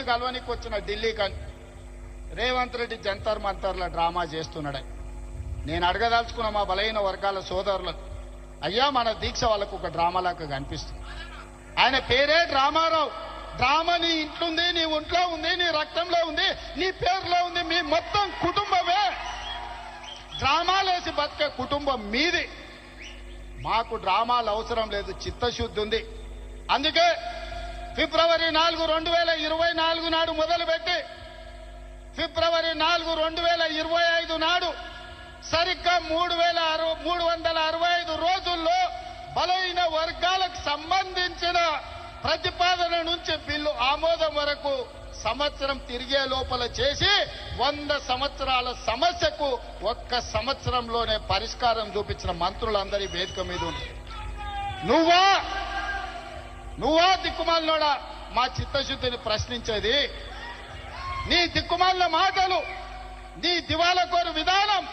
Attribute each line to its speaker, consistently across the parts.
Speaker 1: కలవనికి వచ్చిన ఢిల్లీకి రేవంత్ రెడ్డి జంతర్ మంతర్ల డ్రామా చేస్తున్నాడు. నేను అడగదలుచుకున్న మా బలహీన వర్గాల సోదరులకు, అయ్యా మన దీక్ష వాళ్ళకు ఒక డ్రామాలాగా కనిపిస్తుంది. ఆయన పేరే డ్రామారావు. డ్రామా నీ ఇంట్లుంది, నీ ఒంట్లో ఉంది, నీ రక్తంలో ఉంది, నీ పేరులో ఉంది, మీ మొత్తం కుటుంబమే డ్రామాలేసి బతికే కుటుంబం మీది. మాకు డ్రామాలు అవసరం లేదు, చిత్తశుద్ధి ఉంది. అందుకే ఫిబ్రవరి 4, 2024 నాడు మొదలుపెట్టి ఫిబ్రవరి 4, 2025 నాడు సరిగ్గా 365 రోజుల్లో బలహీన వర్గాలకు సంబంధించిన ప్రతిపాదన నుంచి బిల్లు ఆమోదం వరకు సంవత్సరం తిరిగే లోపల చేసి 100 సంవత్సరాల సమస్యకు 1 సంవత్సరంలోనే పరిష్కారం చూపించిన మంత్రులందరి వేదిక మీద ఉంది. నువ్వా దిక్కుమాలినోడా మా చిత్తశుద్ధిని ప్రశ్నించేది? నీ దిక్కుమాలిన మాటలు, నీ దివాలకోరు విధానం,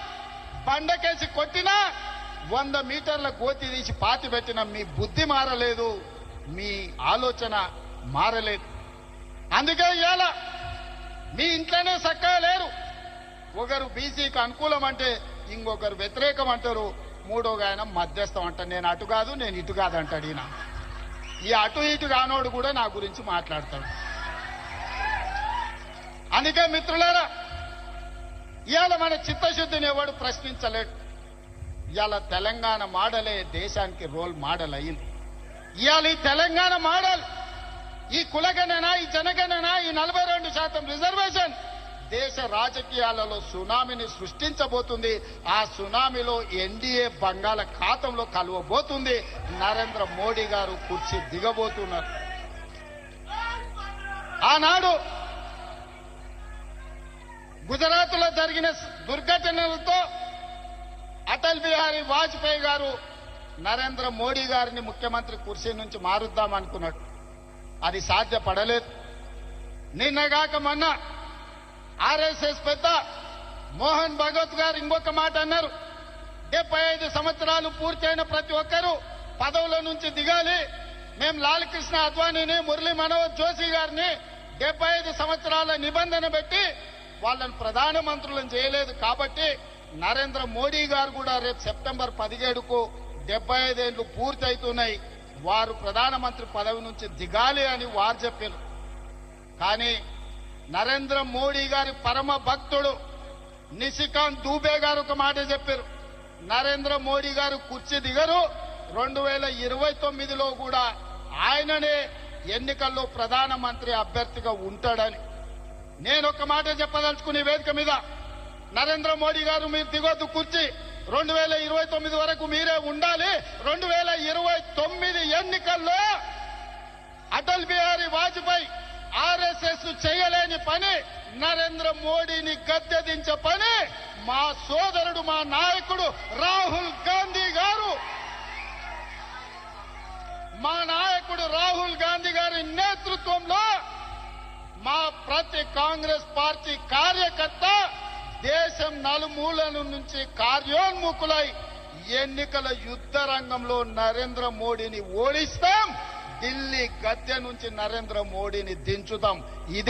Speaker 1: బండకేసి కొట్టినా 100 మీటర్ల గోతి తీసి పాతి పెట్టిన మీ బుద్ధి మారలేదు, మీ ఆలోచన మారలేదు. అందుకే ఇవాళ మీ ఇంట్లోనే చక్కగా లేరు. ఒకరు బీసీకి అనుకూలం అంటే ఇంకొకరు వ్యతిరేకం అంటారు, మూడోగా ఆయన మధ్యస్థం అంటారు. నేను అటు కాదు, నేను ఇటు కాదు అంటాడు. ఈయన ఈ అటు ఇటు కానోడు కూడా నా గురించి మాట్లాడతాడు. అందుకే మిత్రులారా, ఇవాళ మన చిత్తశుద్ధిని ఎవడు ప్రశ్నించలేడు. ఇవాళ తెలంగాణ మోడలే దేశానికి రోల్ మోడల్ అయింది. ఇవాళ ఈ తెలంగాణ మోడల్, ఈ కులగణన, ఈ జనగణన, ఈ 42% రిజర్వేషన్ దేశ రాజకీయాలలో సునామీని సృష్టించబోతుంది. ఆ సునామీలో ఎన్డీఏ బంగాళాఖాతంలో కలవబోతుంది. నరేంద్ర మోడీ గారు కుర్చీ దిగబోతున్నారు. ఆనాడు గుజరాత్ లో జరిగిన దుర్ఘటనలతో అటల్ బిహారీ వాజ్పేయి గారు నరేంద్ర మోడీ గారిని ముఖ్యమంత్రి కుర్చీ నుంచి మారుద్దామనుకున్నాడు. అది సాధ్యపడలేదు. నిన్నగాక మొన్న ఆర్ఎస్ఎస్ పెద్ద మోహన్ భగవత్ గారు ఇంకొక మాట అన్నారు. 75 సంవత్సరాలు పూర్తయిన ప్రతి ఒక్కరూ పదవుల నుంచి దిగాలి. మేము లాల్ కృష్ణ అద్వానీని, మురళీ మనోహర్ జోషి గారిని 75 సంవత్సరాల నిబంధన పెట్టి వాళ్ళని ప్రధానమంత్రులను చేయలేదు. కాబట్టి నరేంద్ర మోడీ గారు కూడా రేపు సెప్టెంబర్ 17కు 75 ఏళ్లు పూర్తవుతున్నాయి, వారు ప్రధానమంత్రి పదవి నుంచి దిగాలి అని వారు చెప్పారు. కానీ నరేంద్ర మోడీ గారి పరమ భక్తుడు నిశికాంత్ దూబే గారు ఒక మాట చెప్పారు. నరేంద్ర మోడీ గారు కుర్చీ దిగరు, 2029లో కూడా ఆయననే ఎన్నికల్లో ప్రధానమంత్రి అభ్యర్థిగా ఉంటాడని. నేను ఒక మాట చెప్పదలుచుకునే వేదిక మీద, నరేంద్ర మోడీ గారు మీరు దిగొద్దు కుర్చీ, 2029 వరకు మీరే ఉండాలి. 2029 ఎన్నికల్లో అటల్ బిహారీ వాజ్పేయి ఆర్ఎస్ఎస్ చేయలేని పని, నరేంద్ర మోడీని గద్దెదించే పని మా సోదరుడు, మా నాయకుడు రాహుల్ గాంధీ గారు, మా నాయకుడు రాహుల్ గాంధీ గారి నేతృత్వంలో మా ప్రతి కాంగ్రెస్ పార్టీ కార్యకర్త దేశం నలుమూలల నుంచి కార్యోన్ముఖులై ఎన్నికల యుద్ధ రంగంలో నరేంద్ర మోడీని ఓడిస్తాం. ఢిల్లీ గద్దె నుంచి నరేంద్ర మోడీని దించుతాం. ఇది